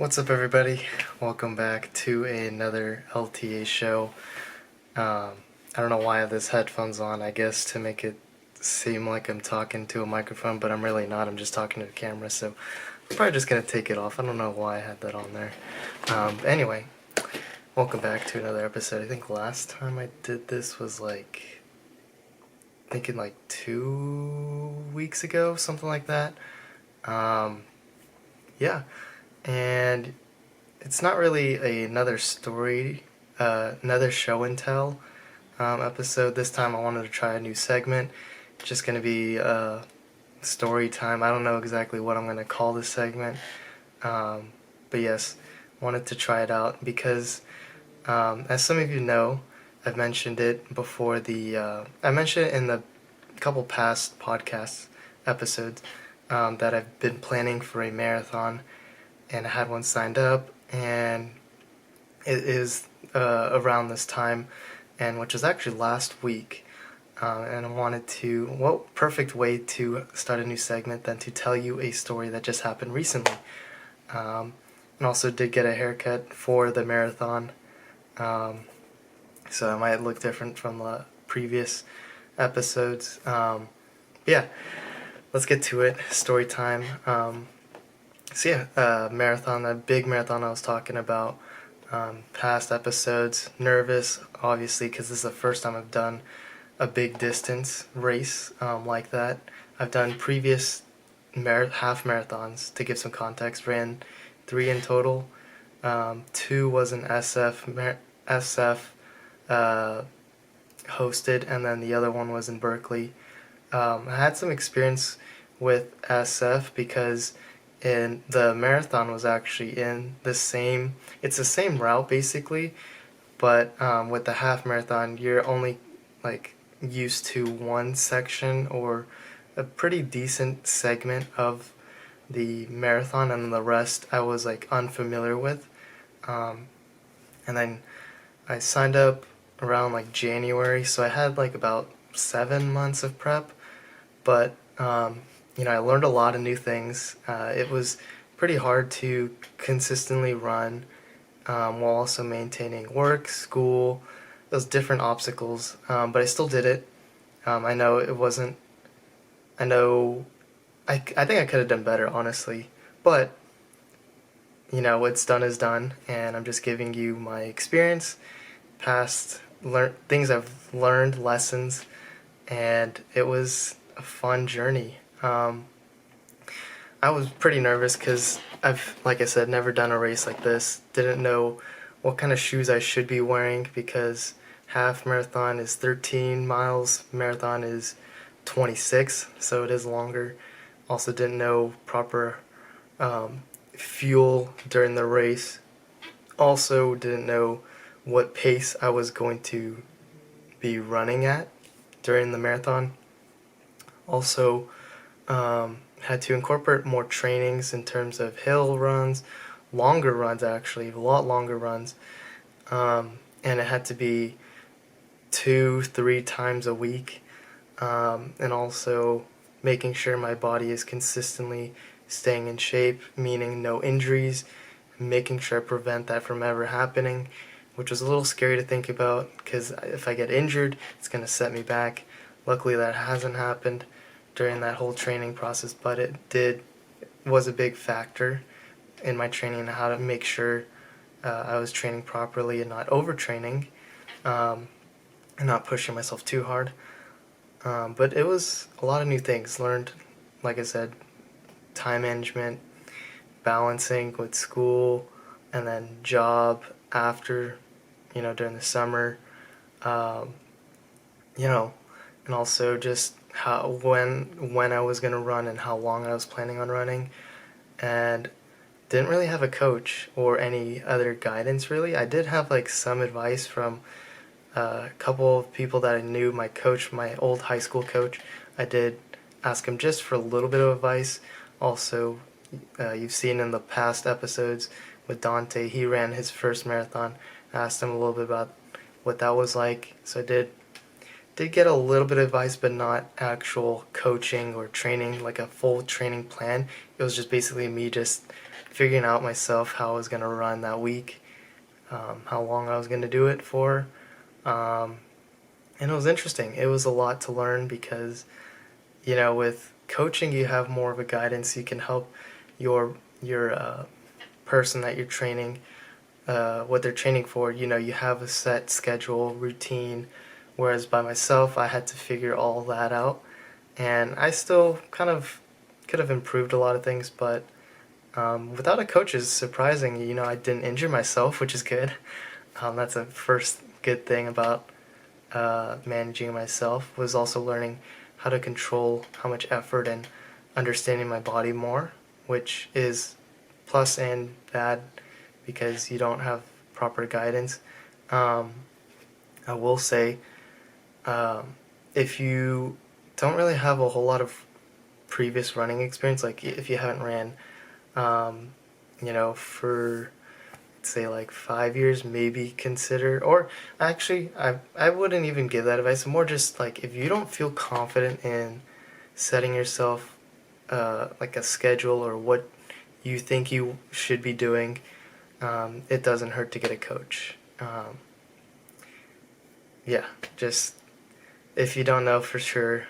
What's up, everybody? Welcome back to another LTA show. I don't know why I have this headphones on, I guess to make it seem like I'm talking to a microphone, but I'm really not. I'm just talking to the camera, so I'm probably just going to take it off. I don't know why I had that on there. Anyway, welcome back to another episode. I think last time I did this was thinking 2 weeks ago, something like that. Yeah, and it's not really another story, another show and tell episode. This time I wanted to try a new segment. It's just going to be story time. I don't know exactly what I'm going to call this segment, but yes, wanted to try it out because, as some of you know, I've mentioned it before. I mentioned it in the couple past podcast episodes that I've been planning for a marathon, and I had one signed up, and it is around this time, and which was actually last week. And I wanted to, what perfect way to start a new segment than to tell you a story that just happened recently. And also did get a haircut for the marathon, so it might look different from the previous episodes. Yeah, let's get to it. Story time. So yeah, marathon, that big marathon I was talking about, past episodes. Nervous, obviously, because this is the first time I've done a big distance race like that. I've done previous half marathons. To give some context, ran 3 in total. 2 was an SF hosted, and then the other one was in Berkeley. I had some experience with SF because the marathon was actually in it's the same route basically, but with the half marathon you're only used to one section or a pretty decent segment of the marathon, and the rest I was unfamiliar with. And then I signed up around January, so I had about 7 months of prep, but I learned a lot of new things. It was pretty hard to consistently run while also maintaining work, school, those different obstacles, but I still did it. I know it wasn't, I think I could have done better, honestly, but, what's done is done, and I'm just giving you my experience, past things I've learned, lessons, and it was a fun journey. I was pretty nervous because like I said, never done a race like this. Didn't know what kind of shoes I should be wearing because half marathon is 13 miles, marathon is 26, so it is longer. Also didn't know proper fuel during the race. Also didn't know what pace I was going to be running at during the marathon. Also, had to incorporate more trainings in terms of hill runs, longer runs actually, a lot longer runs, and it had to be 2-3 times a week, and also making sure my body is consistently staying in shape, meaning no injuries, making sure I prevent that from ever happening, which was a little scary to think about because if I get injured, it's going to set me back. Luckily that hasn't happened during that whole training process, but it was a big factor in my training and how to make sure I was training properly and not overtraining, and not pushing myself too hard. But it was a lot of new things. Learned, like I said, time management, balancing with school, and then job after, during the summer, and also just when I was gonna run and how long I was planning on running, and didn't really have a coach or any other guidance really. I did have some advice from a couple of people that I knew. My coach, my old high school coach, I did ask him just for a little bit of advice. Also, you've seen in the past episodes with Dante, he ran his first marathon. I asked him a little bit about what that was like, so I did get a little bit of advice, but not actual coaching or training, like a full training plan. It was just basically me just figuring out myself how I was going to run that week, how long I was going to do it for. And it was interesting. It was a lot to learn because, with coaching, you have more of a guidance. You can help your person that you're training, what they're training for. You have a set schedule, routine, whereas by myself, I had to figure all that out. And I still kind of could have improved a lot of things, but without a coach is surprising. I didn't injure myself, which is good. That's a first good thing about managing myself, was also learning how to control how much effort and understanding my body more, which is plus and bad because you don't have proper guidance. I will say, if you don't really have a whole lot of previous running experience, like if you haven't ran, for say like 5 years, maybe consider, or actually I wouldn't even give that advice. More just like if you don't feel confident in setting yourself like a schedule or what you think you should be doing, it doesn't hurt to get a coach. Yeah, just if you don't know for sure,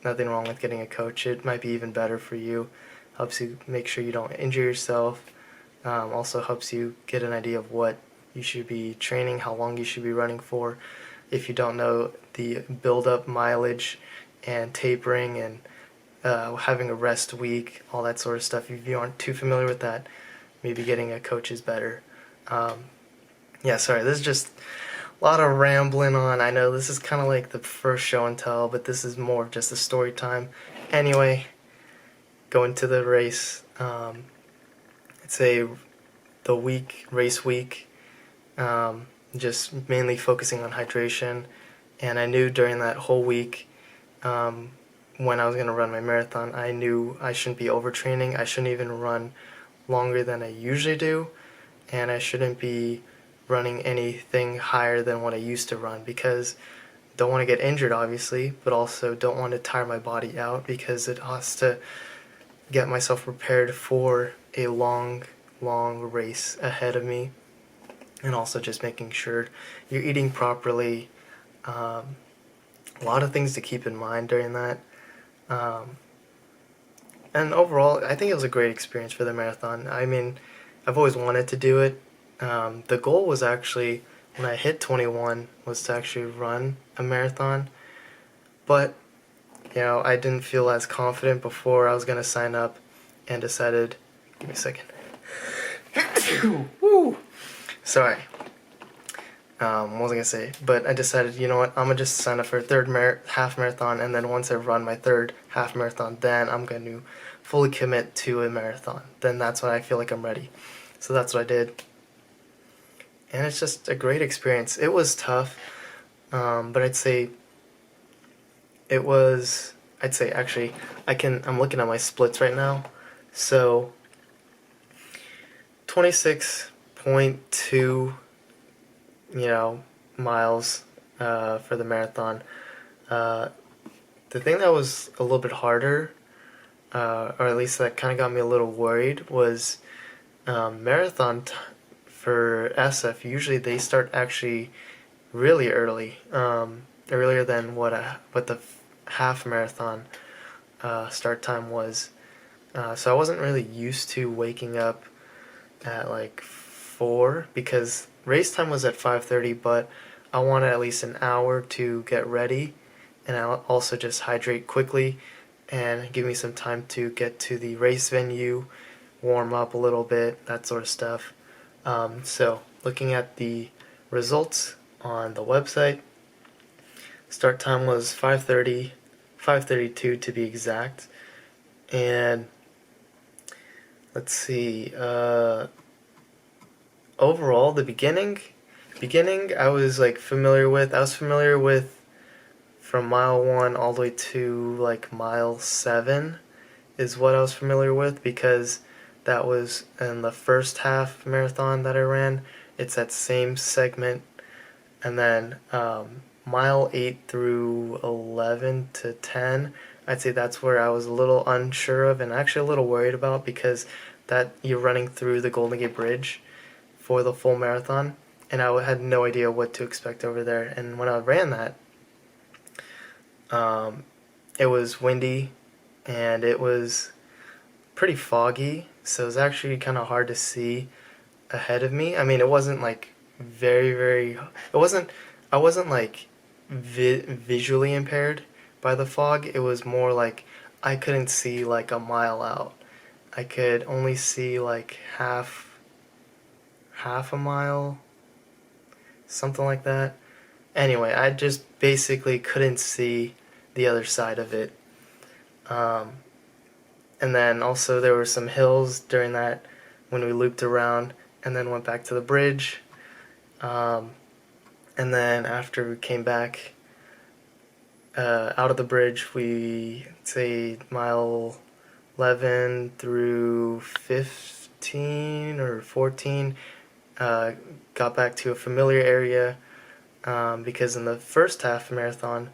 nothing wrong with getting a coach. It might be even better for you. Helps you make sure you don't injure yourself. Also helps you get an idea of what you should be training, how long you should be running for. If you don't know the build-up mileage and tapering and having a rest week, all that sort of stuff. If you aren't too familiar with that, maybe getting a coach is better. Yeah, sorry, this is just a lot of rambling on. I know this is kind of like the first show and tell, but this is more of just a story time. Anyway, going to the race. It's the race week, just mainly focusing on hydration. And I knew during that whole week, when I was going to run my marathon, I knew I shouldn't be overtraining. I shouldn't even run longer than I usually do. And I shouldn't be running anything higher than what I used to run, because don't want to get injured, obviously, but also don't want to tire my body out, because it has to get myself prepared for a long race ahead of me. And also just making sure you're eating properly. A lot of things to keep in mind during that. And overall, I think it was a great experience for the marathon. I mean, I've always wanted to do it. The goal was actually, when I hit 21, was to actually run a marathon. But, I didn't feel as confident before I was going to sign up, and decided, give me a second. Woo! Sorry. What was I going to say? But I decided, you know what, I'm going to just sign up for a third half marathon, and then once I run my third half marathon, then I'm going to fully commit to a marathon. Then that's when I feel like I'm ready. So that's what I did. And it's just a great experience. It was tough, but I'd say actually, I'm looking at my splits right now. So 26.2, miles for the marathon. The thing that was a little bit harder, or at least that kind of got me a little worried, was marathon for SF. Usually they start actually really early, earlier than what the half marathon start time was. So I wasn't really used to waking up at like 4, because race time was at 5:30, but I wanted at least an hour to get ready, and I'll also just hydrate quickly and give me some time to get to the race venue, warm up a little bit, that sort of stuff. So looking at the results on the website, start time was 5:30, 5:32 to be exact. And let's see, overall, the beginning I was familiar with from mile 1 all the way to like mile 7 is what I was familiar with, because that was in the first half marathon that I ran. It's that same segment. And then mile 8 through 11 to 10, I'd say that's where I was a little unsure of, and actually a little worried about, because that you're running through the Golden Gate Bridge for the full marathon, and I had no idea what to expect over there. And when I ran that, it was windy and it was pretty foggy, so it was actually kind of hard to see ahead of me. I mean, it wasn't like it wasn't, I wasn't like visually impaired by the fog. It was more like I couldn't see like a mile out. I could only see like half a mile, something like that. Anyway, I just basically couldn't see the other side of it. Um, and then also there were some hills during that when we looped around and then went back to the bridge. Um, and then after we came back out of the bridge, we say mile 11 through 15 or 14, got back to a familiar area, because in the first half marathon,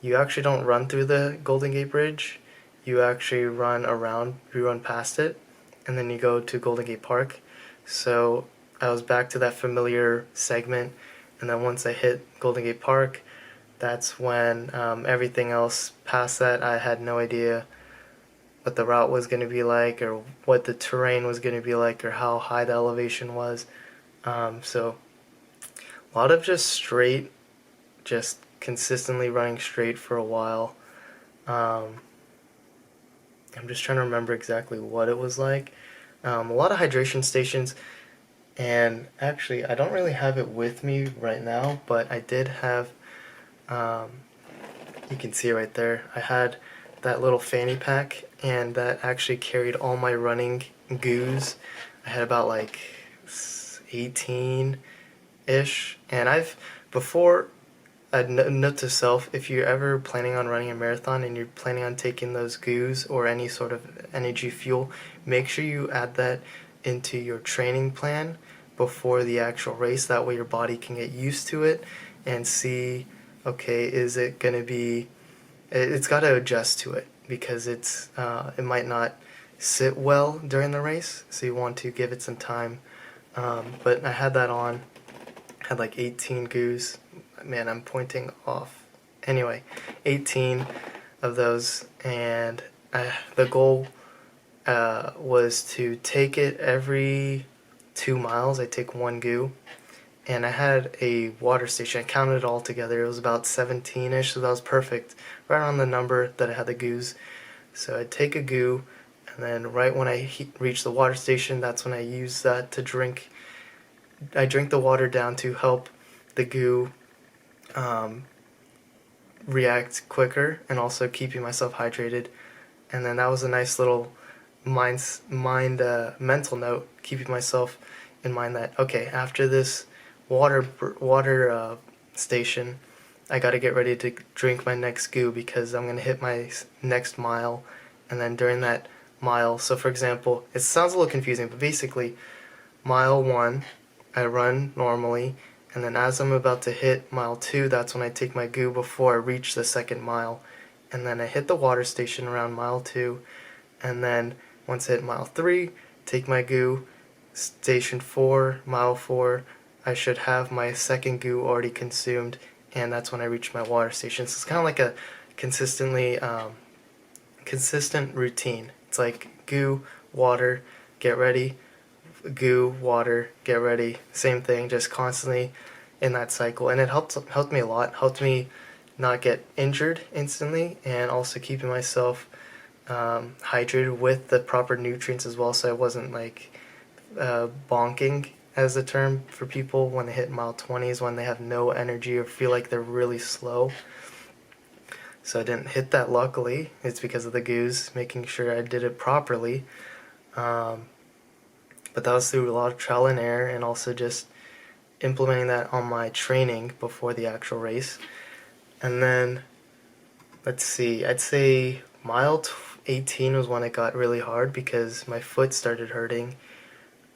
you actually don't run through the Golden Gate Bridge. You actually run around, you run past it, and then you go to Golden Gate Park. So I was back to that familiar segment, and then once I hit Golden Gate Park, that's when everything else past that, I had no idea what the route was going to be like, or what the terrain was going to be like, or how high the elevation was. So a lot of just consistently running straight for a while. I'm just trying to remember exactly what it was like. A lot of hydration stations, and actually I don't really have it with me right now, but I did have, you can see it right there, I had that little fanny pack, and that actually carried all my running goos. I had about like 18-ish, and before, note to self, if you're ever planning on running a marathon and you're planning on taking those goos or any sort of energy fuel, make sure you add that into your training plan before the actual race. That way your body can get used to it and see, okay, is it going to be, it's got to adjust to it, because it might not sit well during the race, so you want to give it some time. But I had that on, had like 18 goos. Man, I'm pointing off. Anyway, 18 of those, and the goal was to take it every 2 miles. I take one goo, and I had a water station. I counted it all together. It was about 17-ish, so that was perfect, right around the number that I had the goos. So I'd take a goo, and then right when I reach the water station, that's when I use that to drink. I drink the water down to help the goo react quicker, and also keeping myself hydrated. And then that was a nice little mental note, keeping myself in mind that, okay, after this water station, I got to get ready to drink my next goo, because I'm going to hit my next mile. And then during that mile, so for example, it sounds a little confusing, but basically mile 1 I run normally, and then as I'm about to hit mile 2, that's when I take my goo before I reach the second mile. And then I hit the water station around mile 2, and then once I hit mile 3, take my goo. Station 4, mile 4, I should have my second goo already consumed, and that's when I reach my water station. So it's kind of like a consistent routine. It's like goo, water, get ready, goo, water, get ready. Same thing, just constantly in that cycle. And it helped me a lot. Helped me not get injured instantly, and also keeping myself hydrated with the proper nutrients as well, so I wasn't like bonking, as the term for people when they hit mile 20s, when they have no energy or feel like they're really slow. So I didn't hit that, luckily. It's because of the goos, making sure I did it properly. But that was through a lot of trial and error, and also just implementing that on my training before the actual race. And then, let's see, I'd say mile 18 was when it got really hard, because my foot started hurting,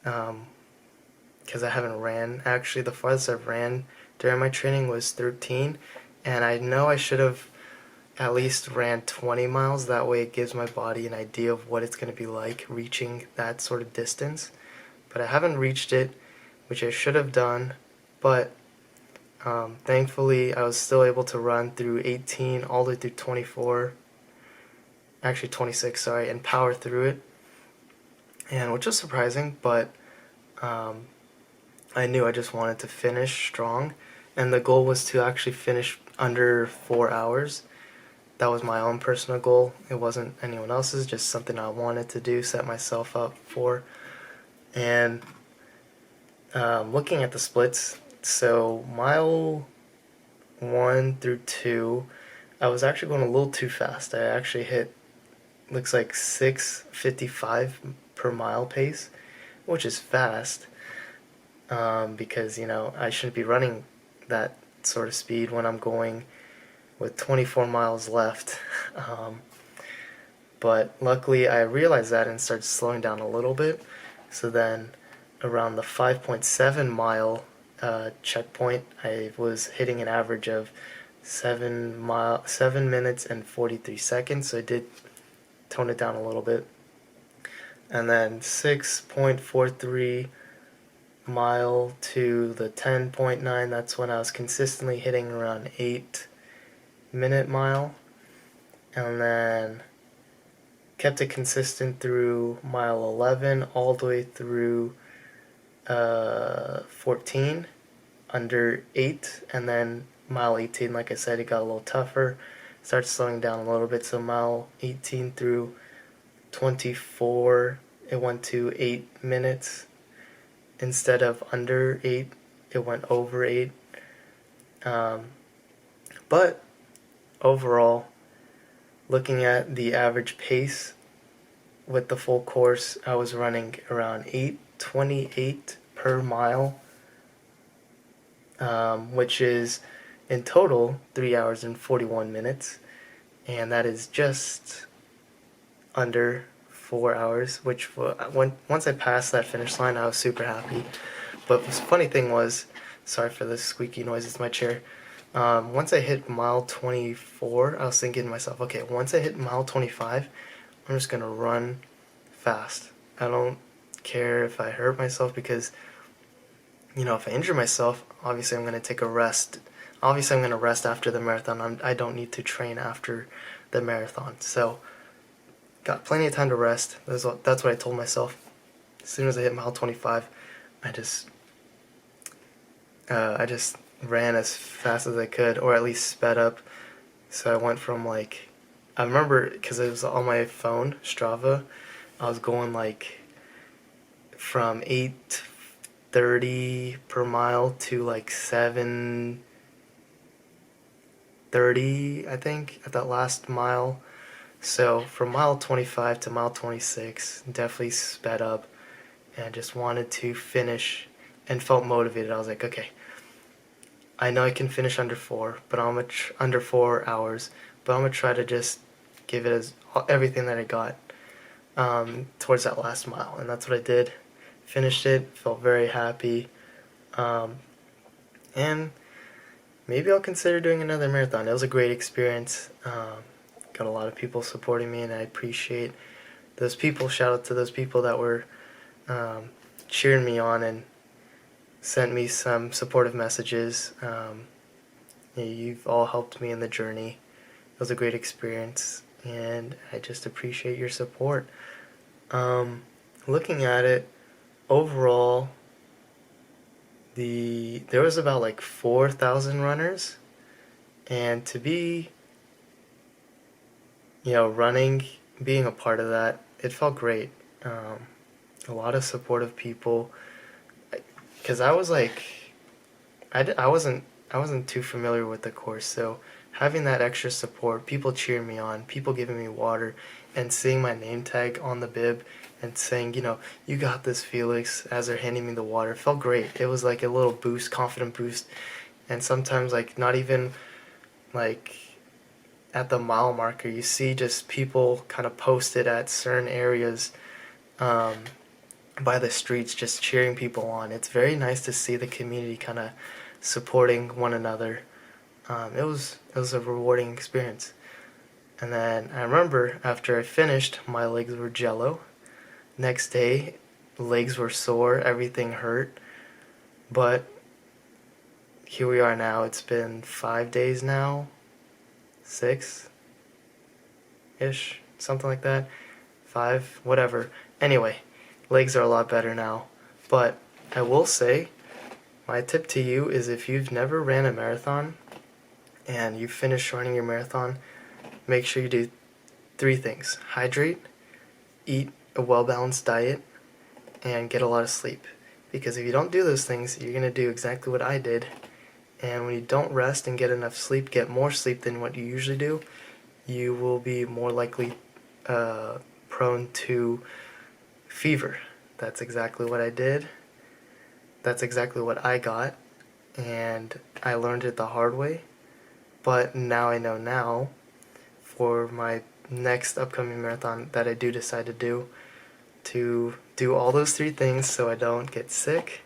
because I haven't ran. Actually, the farthest I've ran during my training was 13, and I know I should have at least ran 20 miles. That way it gives my body an idea of what it's going to be like reaching that sort of distance. But I haven't reached it, which I should have done. But thankfully, I was still able to run through 18 all the way through 24, actually 26, sorry, and power through it. And which was surprising, but um, I knew I just wanted to finish strong. And the goal was to actually finish under 4 hours. That was my own personal goal. It wasn't anyone else's, just something I wanted to do, set myself up for. And looking at the splits, so mile 1 through 2, I was actually going a little too fast. I actually hit, looks like 6:55 per mile pace, which is fast, because, I shouldn't be running that sort of speed when I'm going with 24 miles left. But luckily I realized that and started slowing down a little bit. So then around the 5.7 mile checkpoint, I was hitting an average of 7 minutes and 43 seconds. So I did tone it down a little bit. And then 6.43 mile to the 10.9, that's when I was consistently hitting around 8-minute mile. And then kept it consistent through mile 11 all the way through 14 under 8. And then mile 18, like I said, it got a little tougher, started slowing down a little bit. So mile 18 through 24, it went to 8 minutes instead of under 8. It went over 8. But overall, looking at the average pace with the full course, I was running around 8:28 per mile, which is in total 3 hours and 41 minutes. And that is just under 4 hours, which once I passed that finish line, I was super happy. But the funny thing was, sorry for the squeaky noise, it's my chair. Once I hit mile 24, I was thinking to myself, okay, once I hit mile 25, I'm just going to run fast. I don't care if I hurt myself because, if I injure myself, obviously I'm going to take a rest. Obviously I'm going to rest after the marathon. I don't need to train after the marathon. So, got plenty of time to rest. That's what I told myself. As soon as I hit mile 25, I just ran as fast as I could, or at least sped up. So I went from I remember, because it was on my phone, Strava, I was going from 8:30 per mile to 7:30, I think, at that last mile. So from mile 25 to mile 26, definitely sped up and just wanted to finish and felt motivated. I was like, okay, I know I can finish under 4, but under 4 hours, but I'm gonna try to just give it as everything that I got towards that last mile, and that's what I did. Finished it, felt very happy, and maybe I'll consider doing another marathon. It was a great experience. Got a lot of people supporting me, and I appreciate those people. Shout out to those people that were cheering me on and sent me some supportive messages. You've all helped me in the journey. It was a great experience, and I just appreciate your support. Looking at it, overall, there was about 4,000 runners, and to be, running, being a part of that, it felt great. A lot of supportive people, because I was I wasn't too familiar with the course, so having that extra support, people cheering me on, people giving me water, and seeing my name tag on the bib and saying, you got this, Felix, as they're handing me the water, felt great. It was like a little boost, confident boost, and sometimes not even at the mile marker, you see just people kind of posted at certain areas by the streets, just cheering people on. It's very nice to see the community kind of supporting one another. It was a rewarding experience. And then I remember after I finished, my legs were jello. Next day, legs were sore, everything hurt. But here we are now. It's been 5 days now, 6-ish, something like that. 5, whatever. Anyway, legs are a lot better now. But I will say, my tip to you is if you've never ran a marathon and you finish running your marathon, make sure you do 3 things. Hydrate, eat a well-balanced diet, and get a lot of sleep. Because if you don't do those things, you're going to do exactly what I did. And when you don't rest and get enough sleep, get more sleep than what you usually do, you will be more likely prone to fever. That's exactly what I did. That's exactly what I got. And I learned it the hard way. But now I know now, for my next upcoming marathon that I do decide to do all those 3 things so I don't get sick.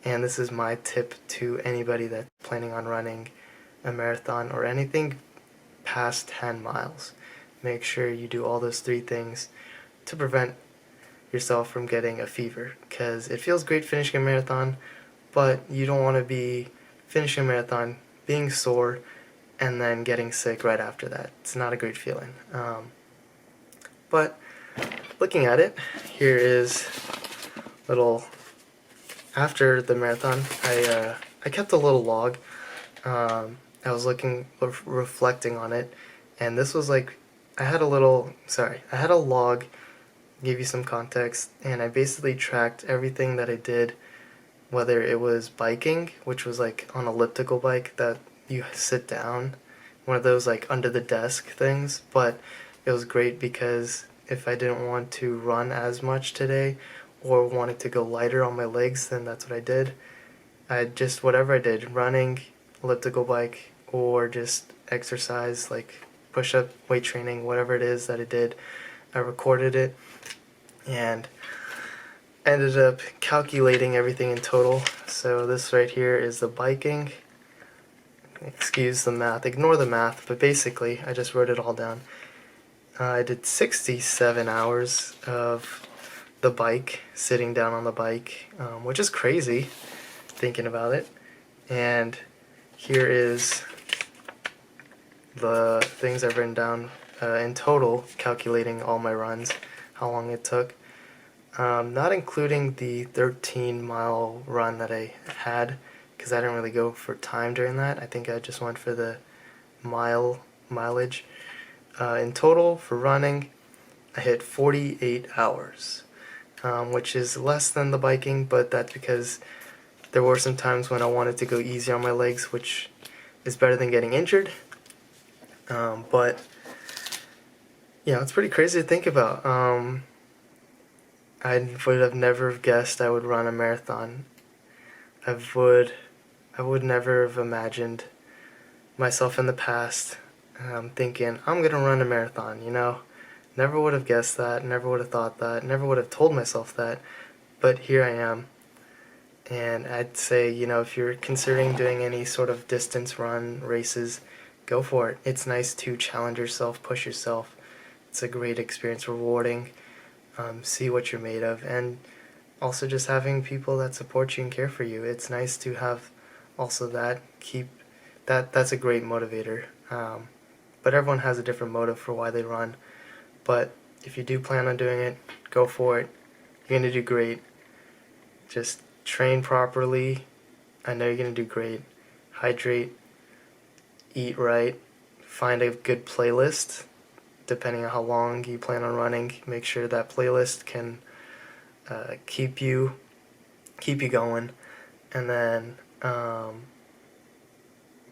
And this is my tip to anybody that's planning on running a marathon or anything past 10 miles. Make sure you do all those 3 things to prevent yourself from getting a fever, because it feels great finishing a marathon, but you don't want to be finishing a marathon, being sore, and then getting sick right after that. It's not a great feeling. But looking at it, here is little after the marathon. I kept a little log. I was reflecting on it, and this was like I had a log. Give you some context, and I basically tracked everything that I did, whether it was biking, which was like on elliptical bike that you sit down, one of those like under the desk things, but it was great because if I didn't want to run as much today or wanted to go lighter on my legs, then that's what I did. Whatever I did, running, elliptical bike, or just exercise like push-up, weight training, whatever it is that I did, I recorded it and ended up calculating everything in total. So this right here is the biking. Excuse the math, ignore the math, but basically I just wrote it all down. I did 67 hours of the bike, sitting down on the bike, which is crazy thinking about it. And here is the things I've written down in total, calculating all my runs, how long it took. Not including the 13-mile run that I had, because I didn't really go for time during that. I think I just went for the mileage. In total, for running, I hit 48 hours, which is less than the biking, but that's because there were some times when I wanted to go easy on my legs, which is better than getting injured. But yeah, it's pretty crazy to think about. I would have never guessed I would run a marathon. I would never have imagined myself in the past thinking, I'm going to run a marathon, you know? Never would have guessed that, never would have thought that, never would have told myself that, but here I am. And I'd say, you know, if you're considering doing any sort of distance run races, go for it. It's nice to challenge yourself, push yourself. It's a great experience, rewarding. See what you're made of, and also just having people that support you and care for you. It's nice to have also that. That's a great motivator. But everyone has a different motive for why they run. But if you do plan on doing it, go for it. You're going to do great. Just train properly. I know you're going to do great. Hydrate. Eat right. Find a good playlist. Depending on how long you plan on running, make sure that playlist can keep you going, and then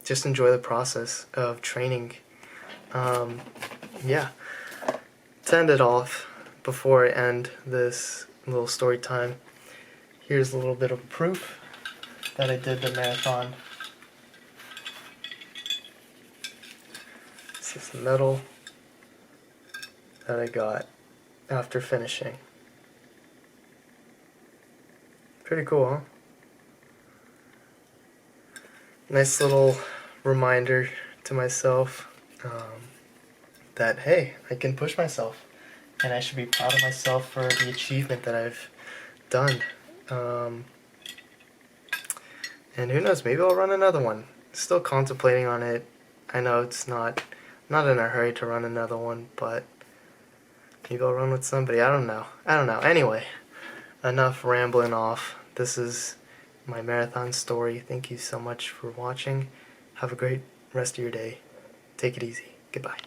just enjoy the process of training. Yeah. To end it off, before I end this little story time, here's a little bit of proof that I did the marathon. This is the medal that I got after finishing. Pretty cool, huh? Nice little reminder to myself. that, hey, I can push myself, and I should be proud of myself for the achievement that I've done. And who knows, maybe I'll run another one. Still contemplating on it. I know it's not in a hurry to run another one, but maybe I'll run with somebody. I don't know. Anyway, enough rambling off. This is my marathon story. Thank you so much for watching. Have a great rest of your day. Take it easy. Goodbye.